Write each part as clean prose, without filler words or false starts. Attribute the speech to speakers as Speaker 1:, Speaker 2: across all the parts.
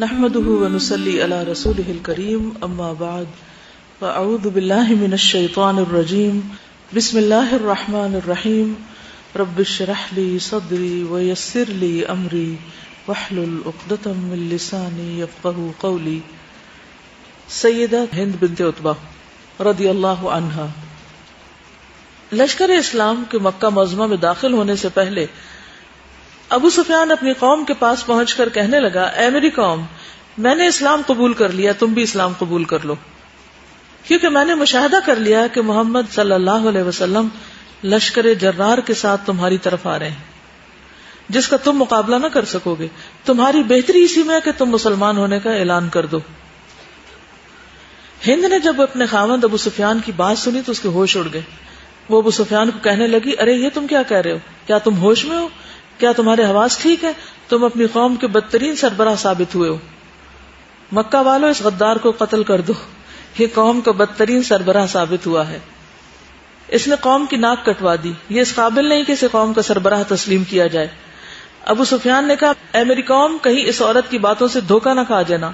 Speaker 1: نحمده ونصلي على رسوله الكريم اما بعد فاعوذ بالله من الشيطان الرجيم بسم الله الرحمن الرحيم رب اشرح لي صدري ويسر لي امري واحلل عقدة من لساني يفقهوا قولي. سیدہ ہند بنت عتبہ رضی اللہ عنہا لشکر اسلام کے مکہ معظمہ میں داخل ہونے سے پہلے ابو سفیان اپنی قوم کے پاس پہنچ کر کہنے لگا، اے میری قوم، میں نے اسلام قبول کر لیا، تم بھی اسلام قبول کر لو، کیونکہ میں نے مشاہدہ کر لیا کہ محمد صلی اللہ علیہ وسلم لشکر جرار کے ساتھ تمہاری طرف آ رہے ہیں جس کا تم مقابلہ نہ کر سکو گے. تمہاری بہتری اسی میں ہے کہ تم مسلمان ہونے کا اعلان کر دو. ہند نے جب اپنے خاوند ابو سفیان کی بات سنی تو اس کے ہوش اڑ گئے. وہ ابو سفیان کو کہنے لگی، ارے یہ تم کیا کہہ رہے ہو؟ کیا تم ہوش میں ہو؟ کیا تمہارے حواس ٹھیک ہے؟ تم اپنی قوم کے بدترین سربراہ ثابت ہوئے ہو. مکہ والوں، اس غدار کو قتل کر دو، یہ قوم کا بدترین سربراہ ثابت ہوا ہے. اس نے قوم کی ناک کٹوا دی، یہ اس قابل نہیں کہ اسے قوم کا سربراہ تسلیم کیا جائے. ابو سفیان نے کہا، اے میری قوم، کہیں اس عورت کی باتوں سے دھوکہ نہ کھا جانا.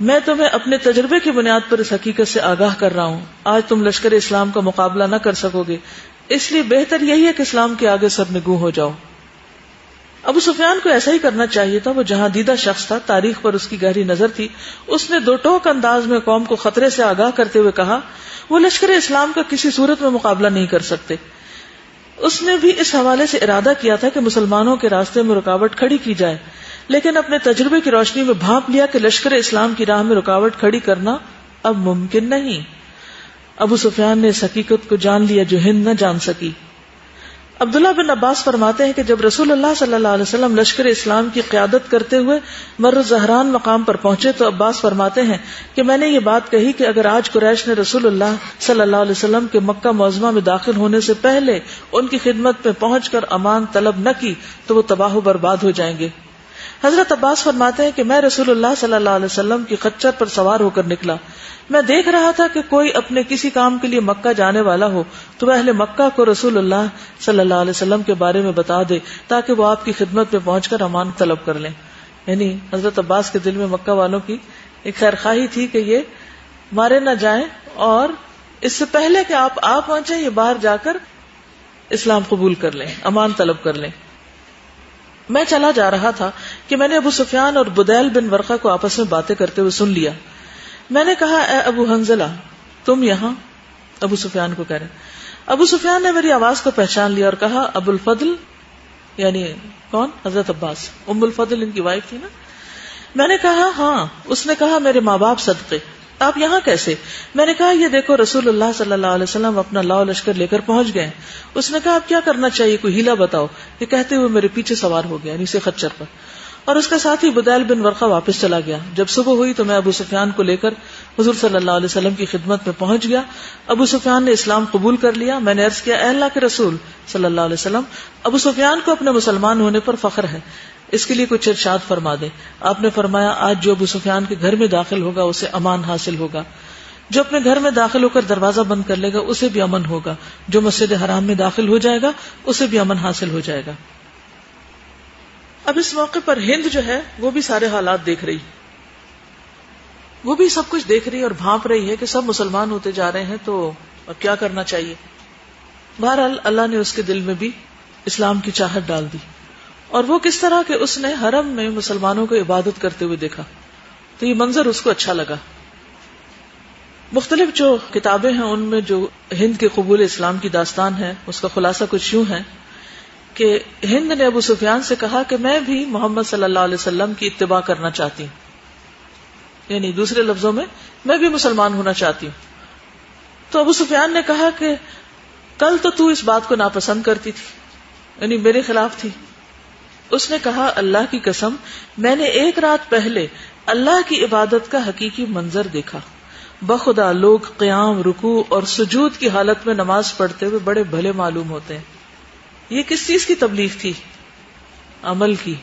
Speaker 1: میں تمہیں اپنے تجربے کی بنیاد پر اس حقیقت سے آگاہ کر رہا ہوں، آج تم لشکر اسلام کا مقابلہ نہ کر سکو گے، اس لیے بہتر یہی ہے کہ اسلام کے آگے سرنگوں ہو جاؤ. ابو سفیان کو ایسا ہی کرنا چاہیے تھا. وہ جہاں دیدہ شخص تھا، تاریخ پر اس کی گہری نظر تھی. اس نے دو ٹوک انداز میں قوم کو خطرے سے آگاہ کرتے ہوئے کہا، وہ لشکر اسلام کا کسی صورت میں مقابلہ نہیں کر سکتے. اس نے بھی اس حوالے سے ارادہ کیا تھا کہ مسلمانوں کے راستے میں رکاوٹ کھڑی کی جائے، لیکن اپنے تجربے کی روشنی میں بھانپ لیا کہ لشکر اسلام کی راہ میں رکاوٹ کھڑی کرنا اب ممکن نہیں. ابو سفیان نے اس حقیقت کو جان لیا جو ہند نہ جان سکی. عبداللہ بن عباس فرماتے ہیں کہ جب رسول اللہ صلی اللہ علیہ وسلم لشکر اسلام کی قیادت کرتے ہوئے مر الزہران مقام پر پہنچے تو عباس فرماتے ہیں کہ میں نے یہ بات کہی کہ اگر آج قریش نے رسول اللہ صلی اللہ علیہ وسلم کے مکہ معظمہ میں داخل ہونے سے پہلے ان کی خدمت میں پہنچ کر امان طلب نہ کی تو وہ تباہ و برباد ہو جائیں گے. حضرت عباس فرماتے ہیں کہ میں رسول اللہ صلی اللہ علیہ وسلم کی خچر پر سوار ہو کر نکلا. میں دیکھ رہا تھا کہ کوئی اپنے کسی کام کے لیے مکہ جانے والا ہو تو وہ اہل مکہ کو رسول اللہ صلی اللہ علیہ وسلم کے بارے میں بتا دے تاکہ وہ آپ کی خدمت میں پہنچ کر امان طلب کر لیں. یعنی حضرت عباس کے دل میں مکہ والوں کی ایک خیرخواہی تھی کہ یہ مارے نہ جائیں، اور اس سے پہلے کہ آپ پہنچیں یہ باہر جا کر اسلام قبول کر لیں، امان طلب کر لیں. میں چلا جا رہا تھا کہ میں نے ابو سفیان اور بدیل بن ورقہ کو آپس میں باتیں کرتے ہوئے سن لیا. میں نے کہا، اے ابو حنزلہ، تم یہاں؟ ابو سفیان کو کہہ رہے. ابو سفیان نے میری آواز کو پہچان لیا اور کہا، ابو الفضل، یعنی کون؟ حضرت عباس. ام الفضل ان کی وائف تھی نا. میں نے کہا ہاں. اس نے کہا، میرے ماں باپ صدقے، آپ یہاں کیسے؟ میں نے کہا، یہ دیکھو رسول اللہ صلی اللہ علیہ وسلم اپنا لاؤ لشکر لے کر پہنچ گئے. اس نے کہا، اب کیا کرنا چاہیے، کوئی ہیلا بتاؤ. یہ کہتے ہوئے میرے پیچھے سوار ہو گیا، یعنی اسے خچر پر، اور اس کا ساتھی بدیل بن ورقہ واپس چلا گیا. جب صبح ہوئی تو میں ابو سفیان کو لے کر حضور صلی اللہ علیہ وسلم کی خدمت میں پہنچ گیا. ابو سفیان نے اسلام قبول کر لیا. میں نے عرض کیا، اے اللہ کے رسول صلی اللہ علیہ وسلم، ابو سفیان کو اپنے مسلمان ہونے پر فخر ہے، اس کے لیے کچھ ارشاد فرما دے. آپ نے فرمایا، آج جو ابو سفیان کے گھر میں داخل ہوگا اسے امان حاصل ہوگا، جو اپنے گھر میں داخل ہو کر دروازہ بند کر لے گا اسے بھی امن ہوگا، جو مسجد حرام میں داخل ہو جائے گا اسے بھی امن حاصل ہو جائے گا. اب اس موقع پر ہند جو ہے وہ بھی سارے حالات دیکھ رہی، وہ بھی سب کچھ دیکھ رہی اور بھانپ رہی ہے کہ سب مسلمان ہوتے جا رہے ہیں تو اب کیا کرنا چاہیے. بہرحال اللہ نے اس کے دل میں بھی اسلام کی چاہت ڈال دی، اور وہ کس طرح کہ اس نے حرم میں مسلمانوں کو عبادت کرتے ہوئے دیکھا تو یہ منظر اس کو اچھا لگا. مختلف جو کتابیں ہیں ان میں جو ہند کے قبول اسلام کی داستان ہے اس کا خلاصہ کچھ یوں ہے کہ ہند نے ابو سفیان سے کہا کہ میں بھی محمد صلی اللہ علیہ وسلم کی اتباع کرنا چاہتی ہوں، یعنی دوسرے لفظوں میں بھی مسلمان ہونا چاہتی ہوں. تو ابو سفیان نے کہا کہ کل تو اس بات کو ناپسند کرتی تھی، یعنی میرے خلاف تھی. اس نے کہا، اللہ کی قسم، میں نے ایک رات پہلے اللہ کی عبادت کا حقیقی منظر دیکھا. بخدا لوگ قیام، رکوع اور سجود کی حالت میں نماز پڑھتے ہوئے بڑے بھلے معلوم ہوتے ہیں. یہ کس چیز کی تبلیغ تھی؟ عمل کی.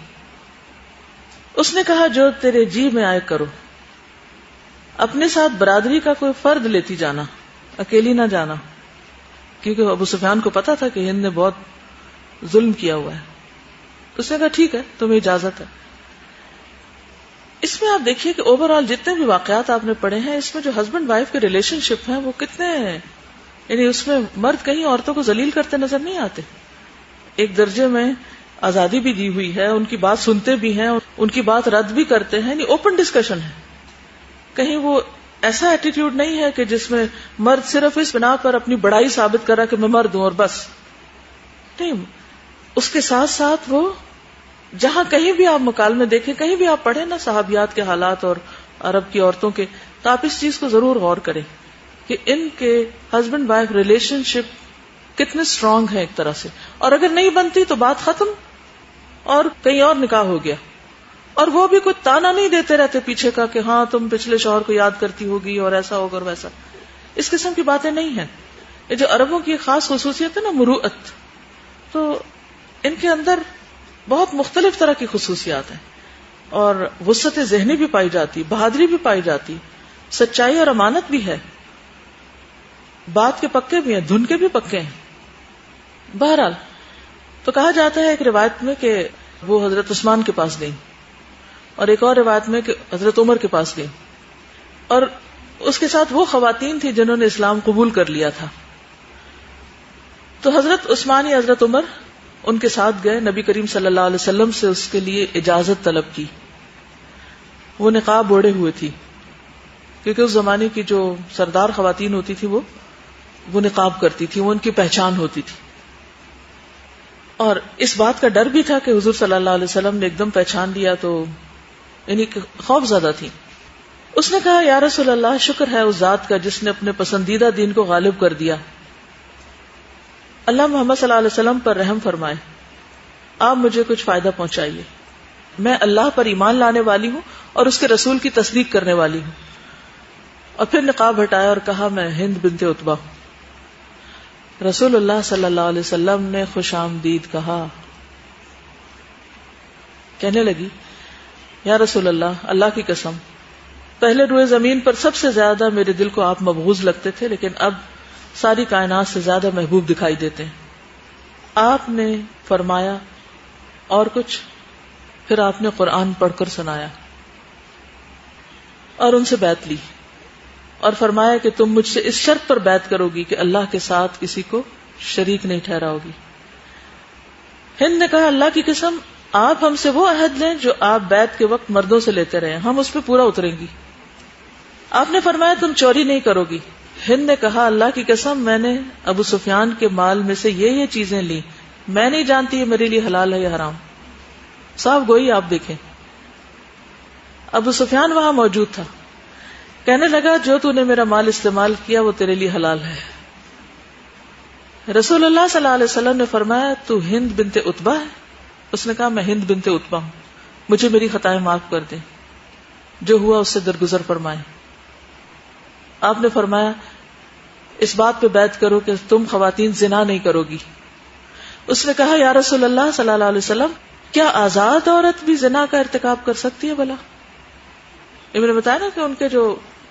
Speaker 1: اس نے کہا، جو تیرے جی میں آئے کرو. اپنے ساتھ برادری کا کوئی فرد لیتی جانا، اکیلی نہ جانا، کیونکہ ابو سفیان کو پتا تھا کہ ہند نے بہت ظلم کیا ہوا ہے. اس نے کہا ٹھیک ہے، تمہیں اجازت ہے. اس میں آپ دیکھیے کہ اوور آل جتنے بھی واقعات آپ نے پڑھے ہیں، اس میں جو ہسبینڈ وائف کے ریلیشن شپ ہیں وہ کتنے ہیں، یعنی اس میں مرد کہیں عورتوں کو ذلیل کرتے نظر نہیں آتے. ایک درجے میں آزادی بھی دی ہوئی ہے، ان کی بات سنتے بھی ہیں، ان کی بات رد بھی کرتے ہیں، یعنی اوپن ڈسکشن ہے. کہیں وہ ایسا ایٹیٹیوڈ نہیں ہے کہ جس میں مرد صرف اس بنا پر اپنی بڑائی ثابت کرا کہ میں مرد ہوں اور بس. نہیں، اس کے ساتھ ساتھ وہ جہاں کہیں بھی آپ مکالمے دیکھیں، کہیں بھی آپ پڑھیں نا صحابیات کے حالات اور عرب کی عورتوں کے، تو آپ اس چیز کو ضرور غور کریں کہ ان کے ہسبینڈ وائف ریلیشن شپ کتنے اسٹرانگ ہے ایک طرح سے. اور اگر نہیں بنتی تو بات ختم اور کہیں اور نکاح ہو گیا. اور وہ بھی کوئی تانا نہیں دیتے رہتے پیچھے کا کہ ہاں تم پچھلے شوہر کو یاد کرتی ہوگی اور ایسا ہوگا اور ویسا. اس قسم کی باتیں نہیں ہیں. یہ جو عربوں کی خاص خصوصیت ہے نا مروءت، تو ان کے اندر بہت مختلف طرح کی خصوصیات ہیں اور وسعت ذہنی بھی پائی جاتی، بہادری بھی پائی جاتی، سچائی اور امانت بھی ہے، بات کے پکے بھی ہیں، دھن کے بھی پکے ہیں. بہرحال تو کہا جاتا ہے ایک روایت میں کہ وہ حضرت عثمان کے پاس گئی اور ایک اور روایت میں کہ حضرت عمر کے پاس گئی، اور اس کے ساتھ وہ خواتین تھی جنہوں نے اسلام قبول کر لیا تھا. تو حضرت عثمان یا حضرت عمر ان کے ساتھ گئے، نبی کریم صلی اللہ علیہ وسلم سے اس کے لیے اجازت طلب کی. وہ نقاب اوڑھے ہوئے تھی کیونکہ اس زمانے کی جو سردار خواتین ہوتی تھی وہ نقاب کرتی تھی، وہ ان کی پہچان ہوتی تھی. اور اس بات کا ڈر بھی تھا کہ حضور صلی اللہ علیہ وسلم نے ایک دم پہچان لیا تو یعنی خوف زدہ تھی. اس نے کہا یا رسول اللہ، شکر ہے اس ذات کا جس نے اپنے پسندیدہ دین کو غالب کر دیا. اللہ محمد صلی اللہ علیہ وسلم پر رحم فرمائے، آپ مجھے کچھ فائدہ پہنچائیے. میں اللہ پر ایمان لانے والی ہوں اور اس کے رسول کی تصدیق کرنے والی ہوں. اور پھر نقاب ہٹایا اور کہا میں ہند بنت عتبہ ہوں. رسول اللہ صلی اللہ علیہ وسلم نے خوش آمدید کہا. کہنے لگی یا رسول اللہ، اللہ کی قسم پہلے روئے زمین پر سب سے زیادہ میرے دل کو آپ مبغوض لگتے تھے، لیکن اب ساری کائنات سے زیادہ محبوب دکھائی دیتے ہیں. آپ نے فرمایا اور کچھ؟ پھر آپ نے قرآن پڑھ کر سنایا اور ان سے بیعت لی اور فرمایا کہ تم مجھ سے اس شرط پر بیعت کرو گی کہ اللہ کے ساتھ کسی کو شریک نہیں ٹھہراؤ گی. ہند نے کہا اللہ کی قسم آپ ہم سے وہ عہد لیں جو آپ بیعت کے وقت مردوں سے لیتے رہے، ہم اس پہ پورا اتریں گی. آپ نے فرمایا تم چوری نہیں کرو گی. ہند نے کہا اللہ کی قسم میں نے ابو سفیان کے مال میں سے یہ چیزیں لی، میں نہیں جانتی یہ میرے لیے حلال ہے یا حرام. صاحب گوئی آپ دیکھیں. ابو سفیان وہاں موجود تھا، کہنے لگا جو تو نے میرا مال استعمال کیا وہ تیرے لیے حلال ہے. رسول اللہ صلی اللہ علیہ وسلم نے فرمایا تو ہند بنت عتبہ ہے؟ اس نے کہا میں ہند بنت عتبہ ہوں، مجھے میری خطائیں معاف کر دیں، جو ہوا اس سے درگزر فرمائیں. آپ نے فرمایا اس بات پہ بیعت کرو کہ تم خواتین زنا نہیں کرو گی. اس نے کہا یا رسول اللہ صلی اللہ علیہ وسلم کیا آزاد عورت بھی زنا کا ارتکاب کر سکتی ہے بھلا؟ میں نے بتایا نا کہ ان کے جو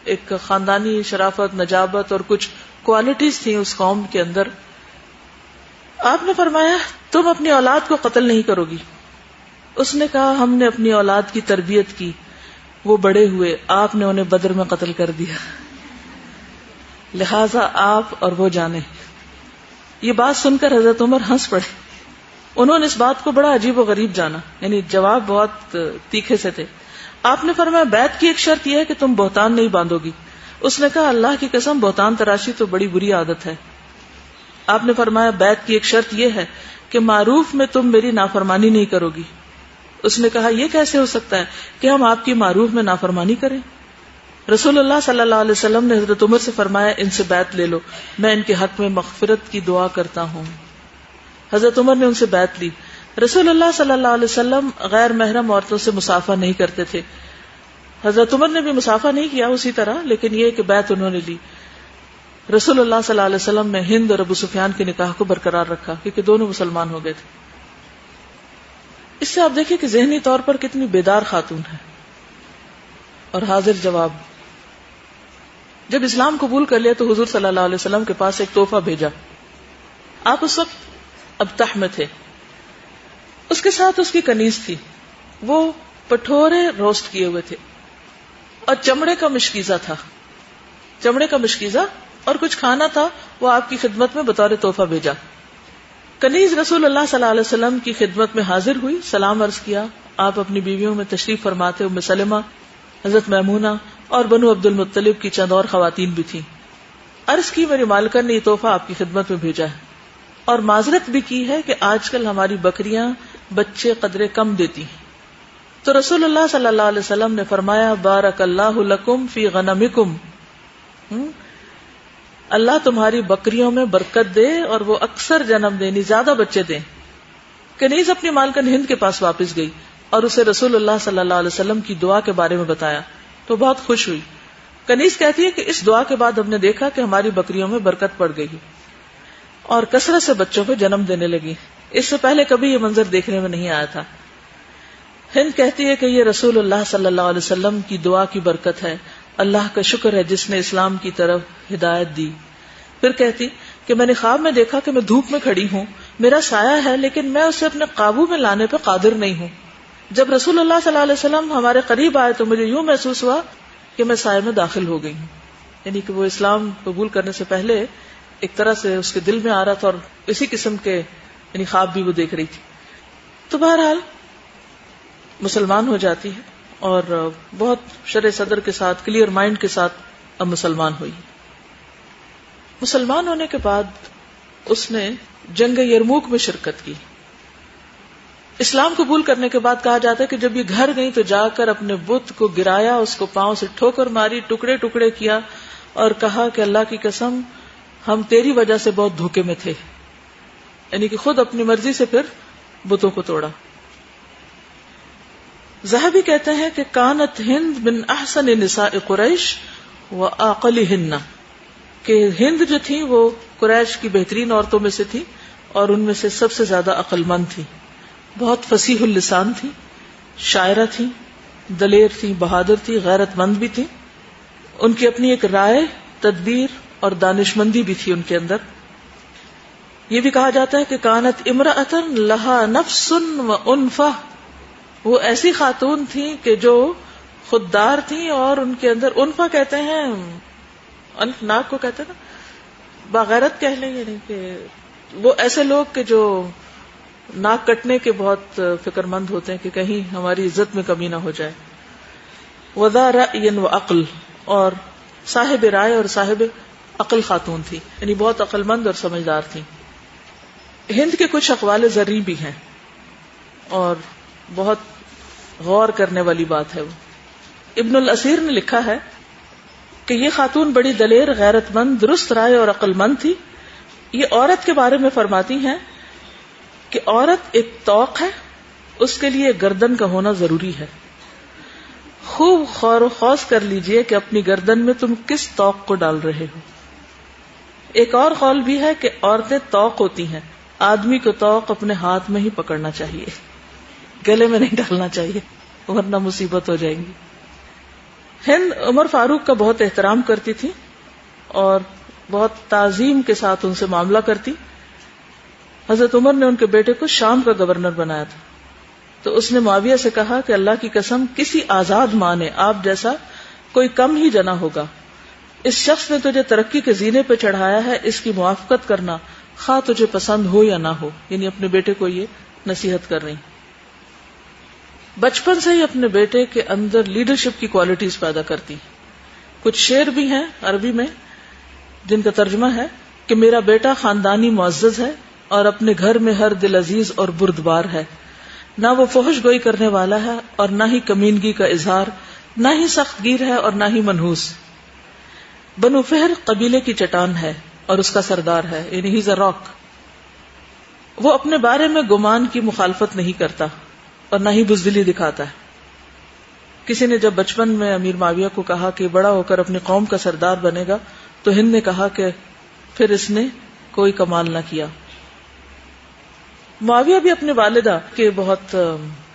Speaker 1: ایک خاندانی شرافت، نجابت اور کچھ کوالٹیز تھیں اس قوم کے اندر. آپ نے فرمایا تم اپنی اولاد کو قتل نہیں کرو گی. اس نے کہا ہم نے اپنی اولاد کی تربیت کی، وہ بڑے ہوئے، آپ نے انہیں بدر میں قتل کر دیا، لہذا آپ اور وہ جانے. یہ بات سن کر حضرت عمر ہنس پڑے. انہوں نے اس بات کو بڑا عجیب و غریب جانا، یعنی جواب بہت تیکھے سے تھے. آپ نے فرمایا بیعت کی ایک شرط یہ ہے کہ تم بہتان نہیں باندھو گی. اس نے کہا اللہ کی قسم بہتان تراشی تو بڑی بری عادت ہے. آپ نے فرمایا بیعت کی ایک شرط یہ ہے کہ معروف میں تم میری نافرمانی نہیں کرو گی. اس نے کہا یہ کیسے ہو سکتا ہے کہ ہم آپ کی معروف میں نافرمانی کریں؟ رسول اللہ صلی اللہ علیہ وسلم نے حضرت عمر سے فرمایا ان سے بیعت لے لو، میں ان کے حق میں مغفرت کی دعا کرتا ہوں. حضرت عمر نے ان سے بیعت لی. رسول اللہ صلی اللہ علیہ وسلم غیر محرم عورتوں سے مصافحہ نہیں کرتے تھے. حضرت عمر نے بھی مصافحہ نہیں کیا اسی طرح، لیکن یہ کہ بیعت انہوں نے لی. رسول اللہ صلی اللہ علیہ وسلم نے ہند اور ابو سفیان کے نکاح کو برقرار رکھا کیونکہ دونوں مسلمان ہو گئے تھے. اس سے آپ دیکھیں کہ ذہنی طور پر کتنی بیدار خاتون ہے اور حاضر جواب. جب اسلام قبول کر لیا تو حضور صلی اللہ علیہ وسلم کے پاس ایک تحفہ بھیجا. آپ اس وقت ابتح میں تھے. اس کے ساتھ اس کی کنیز تھی، وہ پٹھورے روسٹ کیے ہوئے تھے اور چمڑے کا مشکیزہ تھا، چمڑے کا مشکیزہ اور کچھ کھانا تھا، وہ آپ کی خدمت میں بطور تحفہ بھیجا۔ کنیز رسول اللہ صلی اللہ علیہ وسلم کی خدمت میں حاضر ہوئی، سلام عرض کیا۔ آپ اپنی بیویوں میں تشریف فرماتے، ام سلمہ، حضرت میمونہ اور بنو عبد المطلب کی چند اور خواتین بھی تھیں۔ عرض کی میری مالکن نے یہ تحفہ آپ کی خدمت میں بھیجا ہے، اور معذرت بھی کی ہے کہ آج کل ہماری بکریاں بچے قدرے کم دیتی ہیں۔ تو رسول اللہ صلی اللہ علیہ وسلم نے فرمایا بارک اللہ لکم فی غنمکم، اللہ تمہاری بکریوں میں برکت دے اور وہ اکثر جنم دیں، زیادہ بچے دیں۔ کنیز اپنی مالکن ہند کے پاس واپس گئی اور اسے رسول اللہ صلی اللہ علیہ وسلم کی دعا کے بارے میں بتایا تو بہت خوش ہوئی۔ کنیز کہتی ہے کہ اس دعا کے بعد ہم نے دیکھا کہ ہماری بکریوں میں برکت پڑ گئی اور کثرت سے بچوں کو جنم دینے لگی، اس سے پہلے کبھی یہ منظر دیکھنے میں نہیں آیا تھا۔ ہند کہتی ہے کہ یہ رسول اللہ صلی اللہ علیہ وسلم کی دعا کی برکت ہے، اللہ کا شکر ہے جس نے اسلام کی طرف ہدایت دی۔ پھر کہتی کہ میں نے خواب میں دیکھا کہ میں دھوپ میں کھڑی ہوں، میرا سایہ ہے لیکن میں اسے اپنے قابو میں لانے پہ قادر نہیں ہوں۔ جب رسول اللہ صلی اللہ علیہ وسلم ہمارے قریب آئے تو مجھے یوں محسوس ہوا کہ میں سائے میں داخل ہو گئی ہوں، یعنی کہ وہ اسلام قبول کرنے سے پہلے ایک طرح سے اس کے دل میں آ رہا تھا اور اسی قسم کے یعنی خواب بھی وہ دیکھ رہی تھی۔ تو بہرحال مسلمان ہو جاتی ہے اور بہت شرح صدر کے ساتھ، کلیئر مائنڈ کے ساتھ اب مسلمان ہوئی۔ مسلمان ہونے کے بعد اس نے جنگ یرموک میں شرکت کی۔ اسلام قبول کرنے کے بعد کہا جاتا ہے کہ جب یہ گھر گئی تو جا کر اپنے بت کو گرایا، اس کو پاؤں سے ٹھوکر ماری، ٹکڑے ٹکڑے کیا اور کہا کہ اللہ کی قسم ہم تیری وجہ سے بہت دھوکے میں تھے، یعنی کہ خود اپنی مرضی سے پھر بتوں کو توڑا۔ ذہبی کہتے ہیں کہ کانت ہند من احسن نساء قریش وعاقلہن، کہ ہند جو تھی وہ قریش کی بہترین عورتوں میں سے تھی اور ان میں سے سب سے زیادہ عقل مند تھی، بہت فصیح اللسان تھی، شاعرہ تھی، دلیر تھی، بہادر تھی، غیرت مند بھی تھی، ان کی اپنی ایک رائے، تدبیر اور دانش مندی بھی تھی ان کے اندر۔ یہ بھی کہا جاتا ہے کہ کانت امرأۃ لہا نفس و انفہ، وہ ایسی خاتون تھی کہ جو خوددار تھی اور ان کے اندر انفہ کہتے ہیں، انف ناک کو کہتے ہیں نا، باغیرت کہہ لیں، یعنی کہ وہ ایسے لوگ کہ جو ناک کٹنے کے بہت فکر مند ہوتے ہیں کہ کہیں ہماری عزت میں کمی نہ ہو جائے۔ وذا رأی و عقل، اور صاحب رائے اور صاحب عقل خاتون تھی، یعنی بہت عقل مند اور سمجھدار تھی۔ ہند کے کچھ اقوال زرعی بھی ہیں اور بہت غور کرنے والی بات ہے وہ۔ ابن الاسیر نے لکھا ہے کہ یہ خاتون بڑی دلیر، غیرت مند، درست رائے اور عقل مند تھی۔ یہ عورت کے بارے میں فرماتی ہیں کہ عورت ایک طوق ہے، اس کے لیے گردن کا ہونا ضروری ہے۔ خوب غور و خوض کر لیجئے کہ اپنی گردن میں تم کس طوق کو ڈال رہے ہو۔ ایک اور قول بھی ہے کہ عورتیں طوق ہوتی ہیں، آدمی کو طوق اپنے ہاتھ میں ہی پکڑنا چاہیے، گلے میں نہیں ڈالنا چاہیے ورنہ مصیبت ہو جائیں گی۔ ہند عمر فاروق کا بہت احترام کرتی تھی اور بہت تعظیم کے ساتھ ان سے معاملہ کرتی۔ حضرت عمر نے ان کے بیٹے کو شام کا گورنر بنایا تھا تو اس نے معاویہ سے کہا کہ اللہ کی قسم کسی آزاد ماں نے آپ جیسا کوئی کم ہی جنا ہوگا، اس شخص نے تجھے ترقی کے زینے پہ چڑھایا ہے، اس کی موافقت کرنا خواہ تجھے پسند ہو یا نہ ہو، یعنی اپنے بیٹے کو یہ نصیحت کر رہی۔ بچپن سے ہی اپنے بیٹے کے اندر لیڈرشپ کی کوالٹیز پیدا کرتی۔ کچھ شعر بھی ہیں عربی میں جن کا ترجمہ ہے کہ میرا بیٹا خاندانی معزز ہے اور اپنے گھر میں ہر دل عزیز اور بردبار ہے، نہ وہ فحش گوئی کرنے والا ہے اور نہ ہی کمینگی کا اظہار، نہ ہی سخت گیر ہے اور نہ ہی منحوس۔ بنو فہر قبیلے کی چٹان ہے اور اس کا سردار ہے، یعنی ہی از اے راک۔ وہ اپنے بارے میں گمان کی مخالفت نہیں کرتا اور نہ ہی بزدلی دکھاتا ہے۔ کسی نے جب بچپن میں امیر معاویہ کو کہا کہ بڑا ہو کر اپنی قوم کا سردار بنے گا تو ہند نے کہا کہ پھر اس نے کوئی کمال نہ کیا۔ معاویہ بھی اپنی والدہ کے بہت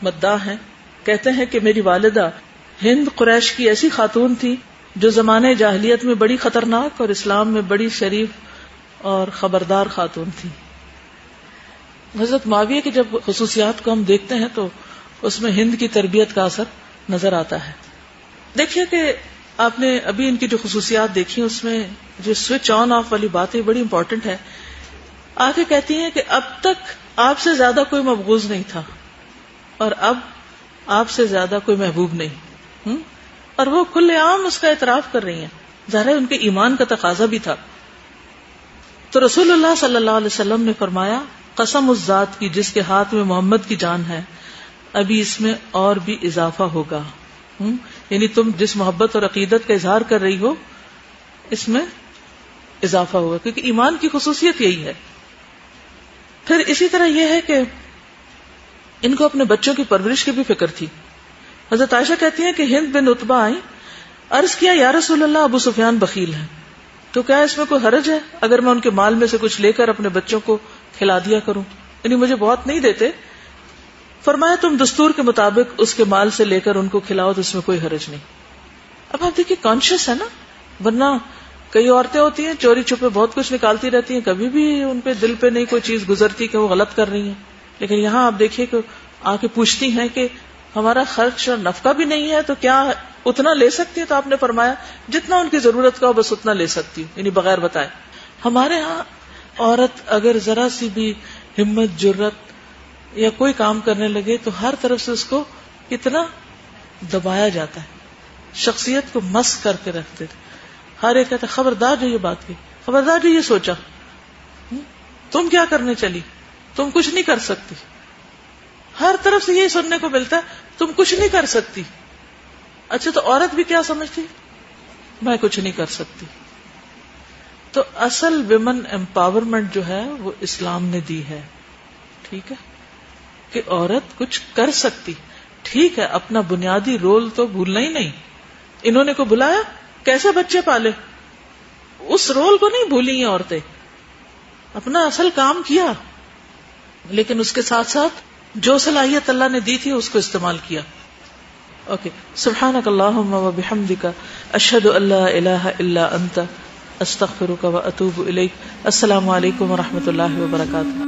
Speaker 1: مداح ہیں، کہتے ہیں کہ میری والدہ ہند قریش کی ایسی خاتون تھی جو زمانے جاہلیت میں بڑی خطرناک اور اسلام میں بڑی شریف اور خبردار خاتون تھی۔ حضرت معاویہ کی جب خصوصیات کو ہم دیکھتے ہیں تو اس میں ہند کی تربیت کا اثر نظر آتا ہے. دیکھیے کہ آپ نے ابھی ان کی جو خصوصیات دیکھی اس میں جو سوئچ آن آف والی بات ہے بڑی امپورٹنٹ ہے. آگے کہتی ہیں کہ اب تک آپ سے زیادہ کوئی مبغوض نہیں تھا اور اب آپ سے زیادہ کوئی محبوب نہیں. اور وہ کھلے عام اس کا اعتراف کر رہی ہیں. ظاہر ہے ان کے ایمان کا تقاضا بھی تھا. تو رسول اللہ صلی اللہ علیہ وسلم نے فرمایا قسم اس ذات کی جس کے ہاتھ میں محمد کی جان ہے ابھی اس میں اور بھی اضافہ ہوگا. یعنی تم جس محبت اور عقیدت کا اظہار کر رہی ہو اس میں اضافہ ہوگا کیونکہ ایمان کی خصوصیت یہی ہے. پھر اسی طرح یہ ہے کہ ان کو اپنے بچوں کی پرورش کی بھی فکر تھی. حضرت عائشہ کہتی ہیں کہ ہند بن عتبہ آئی, عرض کیا یا رسول اللہ ابو سفیان بخیل ہے, تو کیا اس میں کوئی حرج ہے اگر میں ان کے مال میں سے کچھ لے کر اپنے بچوں کو کھلا دیا کروں, یعنی مجھے بہت نہیں دیتے. فرمایا تم دستور کے مطابق اس کے مال سے لے کر ان کو کھلاؤ تو اس میں کوئی حرج نہیں. اب آپ دیکھیے کانشیس ہے نا, ورنہ کئی عورتیں ہوتی ہیں چوری چھپے بہت کچھ نکالتی رہتی ہیں, کبھی بھی ان پہ دل پہ نہیں کوئی چیز گزرتی کہ وہ غلط کر رہی ہیں. لیکن یہاں آپ دیکھیے کہ آ کے پوچھتی ہیں کہ ہمارا خرچ اور نفقہ بھی نہیں ہے تو کیا اتنا لے سکتی ہے؟ تو آپ نے فرمایا جتنا ان کی ضرورت کا ہو بس اتنا لے سکتی ہوں, یعنی بغیر بتائے. ہمارے ہاں عورت اگر ذرا سی بھی ہمت جرت یا کوئی کام کرنے لگے تو ہر طرف سے اس کو کتنا دبایا جاتا ہے, شخصیت کو مس کر کے رکھتے تھے. ہر ایک کہتا خبردار جو یہ بات کی, خبردار جو یہ سوچا, تم کیا کرنے چلی, تم کچھ نہیں کر سکتی. ہر طرف سے یہی سننے کو ملتا ہے تم کچھ نہیں کر سکتی. اچھا تو عورت بھی کیا سمجھتی, میں کچھ نہیں کر سکتی. تو اصل ویمن امپاورمنٹ جو ہے وہ اسلام نے دی ہے. ٹھیک ہے کہ عورت کچھ کر سکتی. ٹھیک ہے اپنا بنیادی رول تو بھولنا ہی نہیں. انہوں نے کو بلایا کیسے بچے پالے, اس رول کو نہیں بھولی ہیں عورتیں, اپنا اصل کام کیا, لیکن اس کے ساتھ ساتھ جو صلاحیت اللہ نے دی تھی اس کو استعمال کیا. اوکے, سبحانک اللہم و بحمدک اشہد ان لا الہ الا انت استغفرک و اتوب الیک. السلام علیکم و رحمۃ اللہ وبرکاتہ.